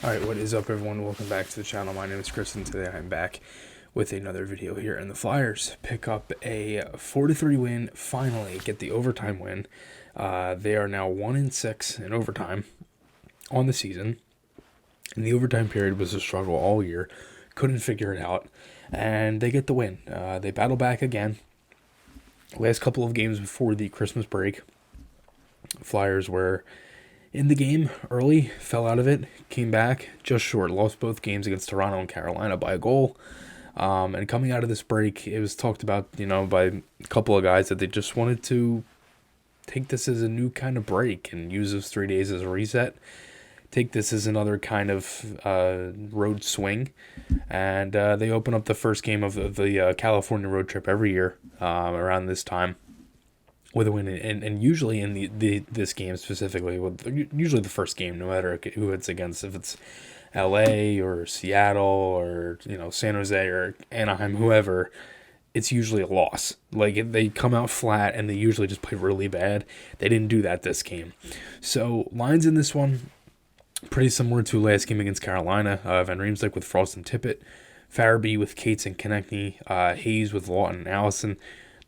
Alright, what is up everyone? Welcome back to the channel. My name is Chris and today I'm back with another video here. And the Flyers pick up a 4-3 win, finally get the overtime win. They are now 1-6 in overtime on the season. And the overtime period was a struggle all year. Couldn't figure it out. And they get the win. They battle back again. Last couple of games before the Christmas break, Flyers were in the game early, fell out of it, came back just short, lost both games against Toronto and Carolina by a goal. And coming out of this break, it was talked about, by a couple of guys that they just wanted to take this as a new kind of break and use those 3 days as a reset. Take this as another kind of road swing. And they open up the first game of the California road trip every year around this time with a win, and usually in this game specifically, usually the first game, no matter who it's against, if it's L.A. or Seattle or San Jose or Anaheim, whoever, it's usually a loss. Like they come out flat and they usually just play really bad. They didn't do that this game, so lines in this one pretty similar to last game against Carolina. Van Riemsdyk with Frost and Tippett, Farabee with Cates and Konechny, Hayes with Lawton and Allison,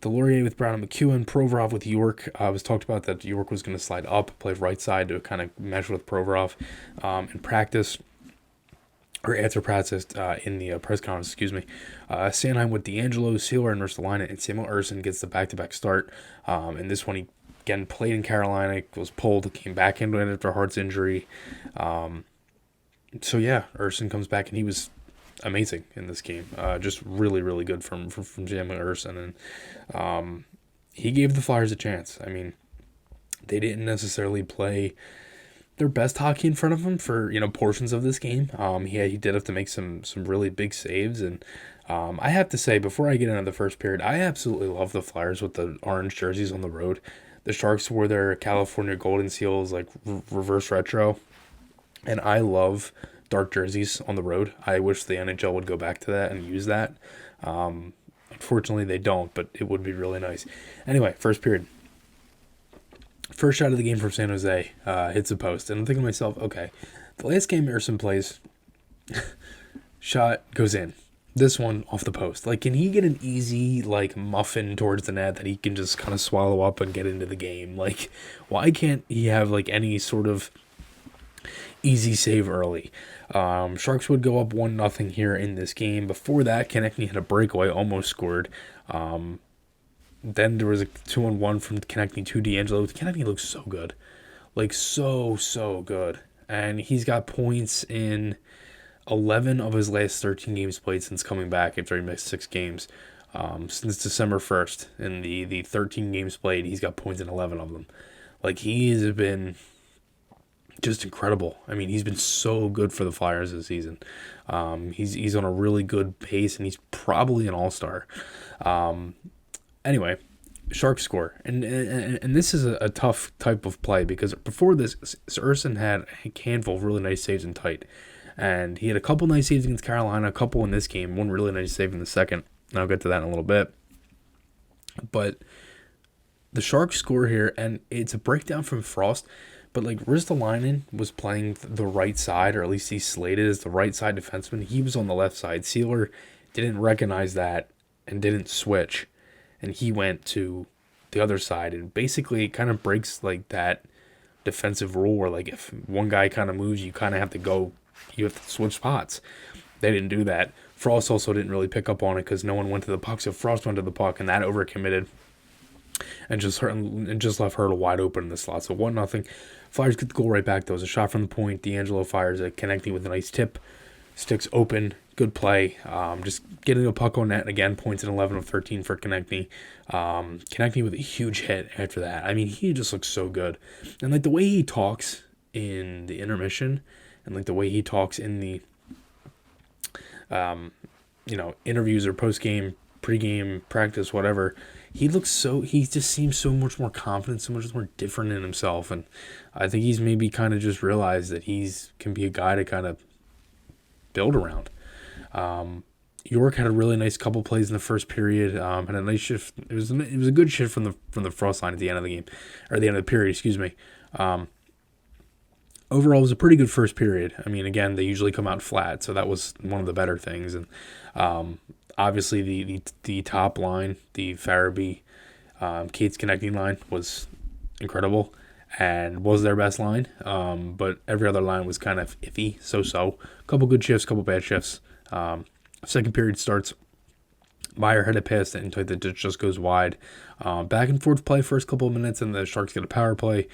Delorier with Brown and McEwen, Provorov with York. It was talked about that York was going to slide up, play right side to kind of mesh with Provorov in practice, or after practice in the press conference, Sanheim with D'Angelo, Sealer and Ristolainen, and Samuel Ersson gets the back-to-back start. And this one, he again played in Carolina, was pulled, came back into it after Hart's injury. So yeah, Ersson comes back and he was amazing in this game. Just really, really good from Samuel Ersson, and he gave the Flyers a chance. I mean, they didn't necessarily play their best hockey in front of him for portions of this game. He did have to make some really big saves, and I have to say, before I get into the first period, I absolutely love the Flyers with the orange jerseys on the road. The Sharks wore their California Golden Seals like reverse retro, and I love dark jerseys on the road. I wish the NHL would go back to that and use that. Unfortunately, they don't, but it would be really nice. Anyway, first period. First shot of the game from San Jose hits the post, and I'm thinking to myself, okay, the last game Ersson plays, shot goes in. This one off the post. Like, can he get an easy muffin towards the net that he can just kind of swallow up and get into the game? Like, why can't he have any sort of easy save early? Sharks would go up 1-0 here in this game. Before that, Konechny had a breakaway, almost scored. Then there was a 2-on-1 from Konechny to D'Angelo. Konechny looks so good. So good. And he's got points in 11 of his last 13 games played since coming back after he missed 6 games. Since December 1st, in the 13 games played, he's got points in 11 of them. He has been just incredible. I mean, he's been so good for the Flyers this season. He's on a really good pace, and he's probably an all-star. Anyway, Sharks score, and this is a tough type of play because before this, Ersson had a handful of really nice saves in tight, and he had a couple nice saves against Carolina, a couple in this game, one really nice save in the second, and I'll get to that in a little bit. But the Sharks score here, and it's a breakdown from Frost, but Ristolainen was playing the right side, or at least he's slated as the right side defenseman. He was on the left side. Sealer didn't recognize that and didn't switch, and he went to the other side, and basically it kind of breaks that defensive rule where if one guy kind of moves, you kind of have to go, you have to switch spots. They didn't do that. Frost also didn't really pick up on it because no one went to the puck, so Frost went to the puck, and that overcommitted and just left Hurdle wide open in the slot. So 1-0. Flyers get the goal right back. There was a shot from the point. D'Angelo fires a Konechny with a nice tip. Sticks open. Good play. Just getting a puck on net again. Points in 11 of 13 for Konechny. Konechny with a huge hit after that. I mean, he just looks so good. And the way he talks in the intermission, and the way he talks in the interviews or post-game, pre-game, practice, whatever, he just seems so much more confident, so much more different in himself, and I think he's maybe kind of just realized that can be a guy to kind of build around. York had a really nice couple plays in the first period, had a nice shift. It was a good shift from the Frost line at the end of the game, or the end of the period, excuse me. overall, it was a pretty good first period. I mean, again, they usually come out flat, so that was one of the better things. And obviously, the top line, the Farabee Cates connecting line, was incredible and was their best line. But every other line was kind of iffy, so. Couple good shifts, couple bad shifts. Second period starts. Maher had a pass that tight that just goes wide. Back and forth play first couple of minutes, and the Sharks get a power play.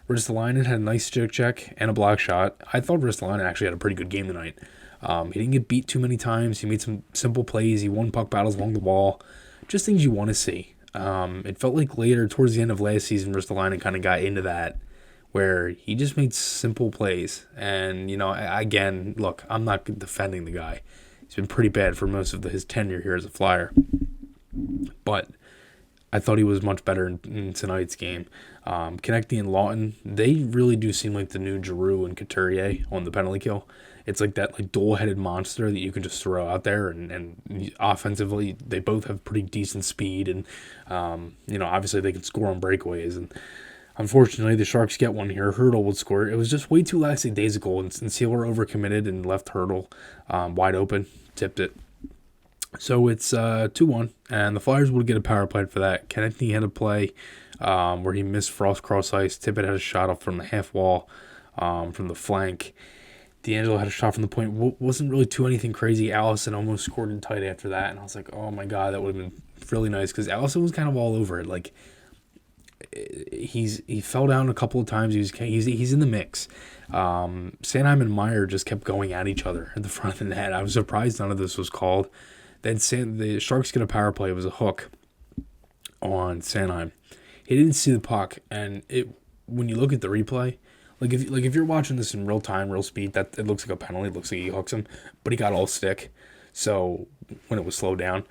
Ristolainen had a nice stick check and a block shot. I thought Ristolainen actually had a pretty good game tonight. He didn't get beat too many times. He made some simple plays. He won puck battles along the wall. Just things you want to see. It felt like later, towards the end of last season, Ristolainen kind of got into that, where he just made simple plays. And, again, look, I'm not defending the guy. He's been pretty bad for most of his tenure here as a Flyer. But I thought he was much better in tonight's game. Konechny and Lawton, they really do seem like the new Giroux and Couturier on the penalty kill. It's like that dual-headed monster that you can just throw out there, and offensively, they both have pretty decent speed, and obviously they can score on breakaways. And unfortunately, the Sharks get one here. Hurdle would score. It was just way too lackadaisical, and Sealer overcommitted and left Hurdle wide open, tipped it. So it's 2-1, and the Flyers would get a power play for that. Konechny had a play where he missed Frost cross ice. Tippett had a shot off from the half wall from the flank. D'Angelo had a shot from the point. Wasn't really too anything crazy. Allison almost scored in tight after that, and I was like, oh my god, that would have been really nice, because Allison was kind of all over it. Like, he fell down a couple of times. He's in the mix. Sanheim and Maher just kept going at each other at the front of the net. I was surprised none of this was called. Then the Sharks get a power play. It was a hook on Sanheim. He didn't see the puck, and when you look at the replay, if you're watching this in real time, real speed, that it looks like a penalty. It looks like he hooks him, but he got all stick. So when it was slowed down,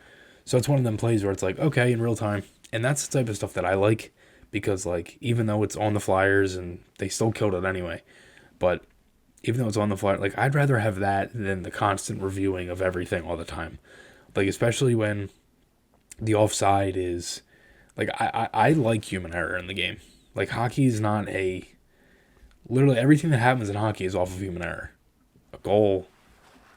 so it's one of them plays where it's like, okay, in real time, and that's the type of stuff that I like, because even though it's on the Flyers and they still killed it anyway, but even though it's on the Flyers, I'd rather have that than the constant reviewing of everything all the time. Especially when the offside is, I like human error in the game. Hockey is not literally everything that happens in hockey is off of human error. A goal,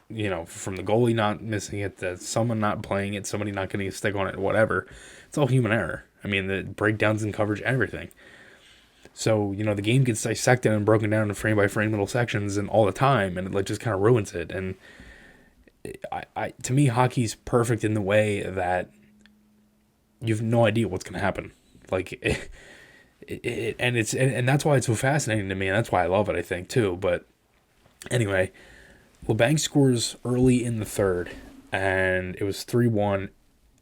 from the goalie not missing it, to someone not playing it, somebody not getting a stick on it, whatever. It's all human error. I mean, the breakdowns in coverage, everything. So, the game gets dissected and broken down into frame-by-frame little sections and all the time, and it just kind of ruins it. And to me, hockey's perfect in the way that you have no idea what's going to happen. And that's why it's so fascinating to me, and that's why I love it, I think, too. But anyway, LeBanc scores early in the third, and it was 3-1,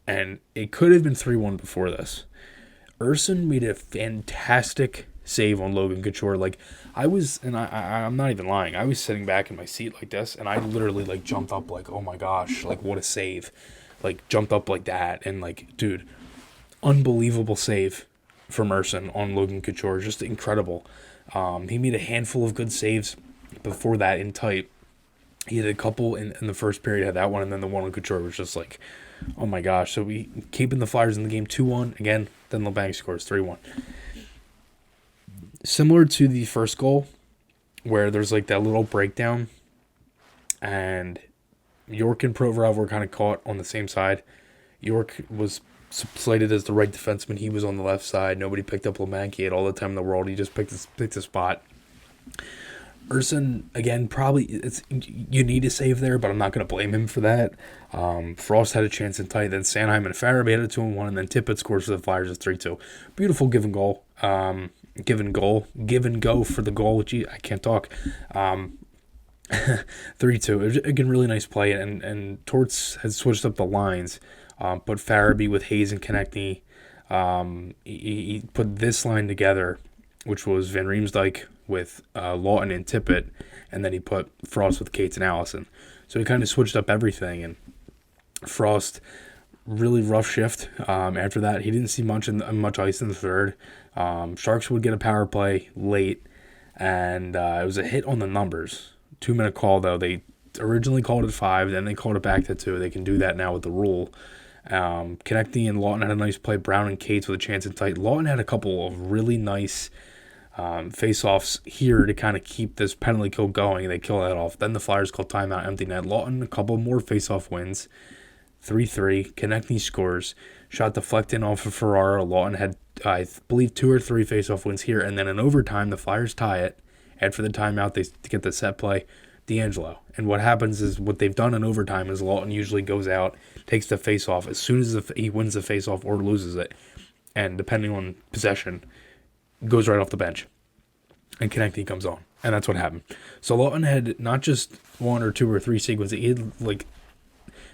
and it could have been 3-1 before this. Urson made a fantastic save on Logan Couture. I'm not even lying, I was sitting back in my seat like this, and I literally jumped up oh my gosh, what a save. Jumped up like that, and dude, unbelievable save from Urson on Logan Couture, just incredible. He made a handful of good saves before that in tight. He had a couple in the first period, had that one, and then the one on Couture was just oh my gosh. So we keeping the Flyers in the game 2-1 again, then LeBanc scores 3-1. Similar to the first goal, where there's that little breakdown, and York and Provorov were kind of caught on the same side. York was slated as the right defenseman. He was on the left side. Nobody picked up LeBanc. He had all the time in the world. He just picked a spot. Urson, again, probably you need a save there, but I'm not going to blame him for that. Frost had a chance in tight. Then Sanheim and Farabee had a 2-1, and then Tippett scores for the Flyers at 3-2. Beautiful give and goal. Give and go for the goal. Gee, I can't talk. 3-2. It was, again, really nice play, and Torts had switched up the lines. Put Farabee with Hayes and Konechny. He put this line together, which was Van Riemsdyk with Lawton and Tippett, and then he put Frost with Cates and Allison. So he kind of switched up everything, and Frost, really rough shift. After that, he didn't see much ice in the third. Sharks would get a power play late, and it was a hit on the numbers. 2-minute call, though. They originally called it 5, then they called it back to 2. They can do that now with the rule. Konechny and Lawton had a nice play. Brown and Cates with a chance in tight. Lawton had a couple of really nice face-offs here to kind of keep this penalty kill going. They kill that off. Then the Flyers call timeout, empty net. Lawton, a couple more face-off wins. 3-3. Konechny scores. Shot deflected off of Ferrara. Lawton had, I believe, 2 or 3 face-off wins here. And then in overtime, the Flyers tie it. And for the timeout, they get the set play. D'Angelo. And what happens is what they've done in overtime is Lawton usually goes out, takes the face-off as soon as he wins the face-off or loses it. And depending on possession, goes right off the bench. And Konechny comes on. And that's what happened. So Lawton had not just 1 or 2 or 3 sequences. He had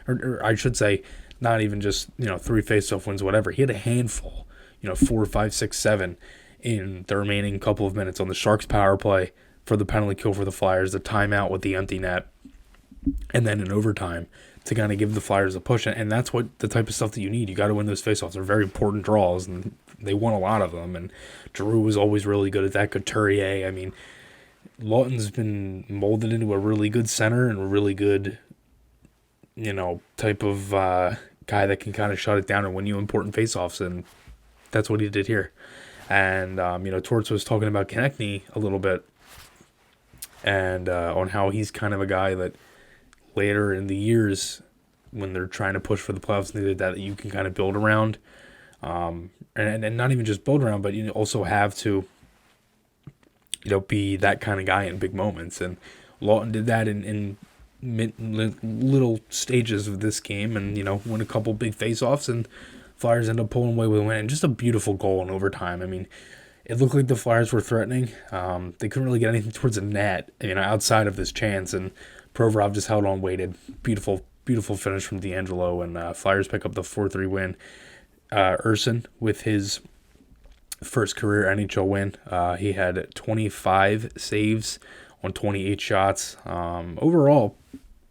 or I should say, not even just 3 face-off wins, whatever. He had a handful, 4, 5, 6, 7 in the remaining couple of minutes on the Sharks power play for the penalty kill for the Flyers, the timeout with the empty net, and then in overtime to kind of give the Flyers a push. And that's what the type of stuff that you need. You got to win those face-offs. They're very important draws, and they won a lot of them. And Giroux was always really good at that. Couturier. I mean, Lawton's been molded into a really good center and a really good type of guy that can kind of shut it down and win you important faceoffs, and that's what he did here. And Torts was talking about Konechny a little bit, and on how he's kind of a guy that later in the years, when they're trying to push for the playoffs, that you can kind of build around, and not even just build around, but you also have to be that kind of guy in big moments. And Lawton did that in little stages of this game, and win a couple big face-offs, and Flyers end up pulling away with a win. And just a beautiful goal in overtime. I mean, it looked like the Flyers were threatening. They couldn't really get anything towards the net, outside of this chance, and Provorov just held on, waited. Beautiful finish from D'Angelo, and Flyers pick up the 4-3 win. Urson with his first career NHL win. He had 25 saves on 28 shots. Overall,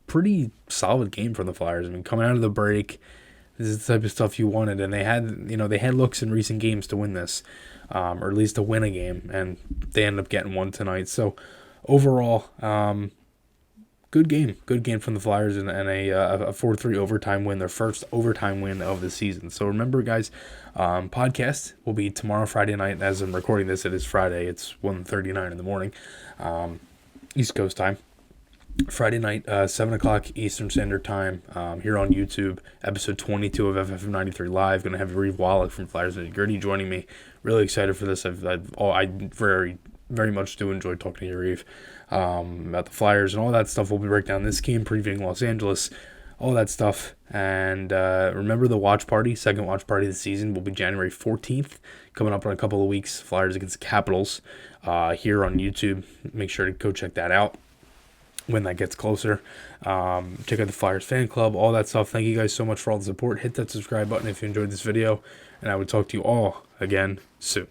pretty solid game from the Flyers. I mean, coming out of the break, this is the type of stuff you wanted, and they had looks in recent games to win this, or at least to win a game, and they ended up getting one tonight. So overall, good game from the Flyers, and a 4-3 overtime win, their first overtime win of the season. So remember, guys, podcast will be tomorrow, Friday night. As I'm recording this, it is Friday. It's 1:39 in the morning, East Coast time. Friday night, 7 o'clock Eastern Standard Time, here on YouTube, episode 22 of FF93 Live. Going to have Reeve Wallach from Flyers Nitty Gritty joining me. Really excited for this. I very, very much do enjoy talking to you, Reeve, about the Flyers and all that stuff. We'll be breaking down this game, previewing Los Angeles, all that stuff. And remember the watch party, second watch party of the season will be January 14th, coming up in a couple of weeks. Flyers against the Capitals here on YouTube. Make sure to go check that out when that gets closer. Check out the Flyers fan club, all that stuff. Thank you guys so much for all the support. Hit that subscribe button if you enjoyed this video, and I would talk to you all again soon.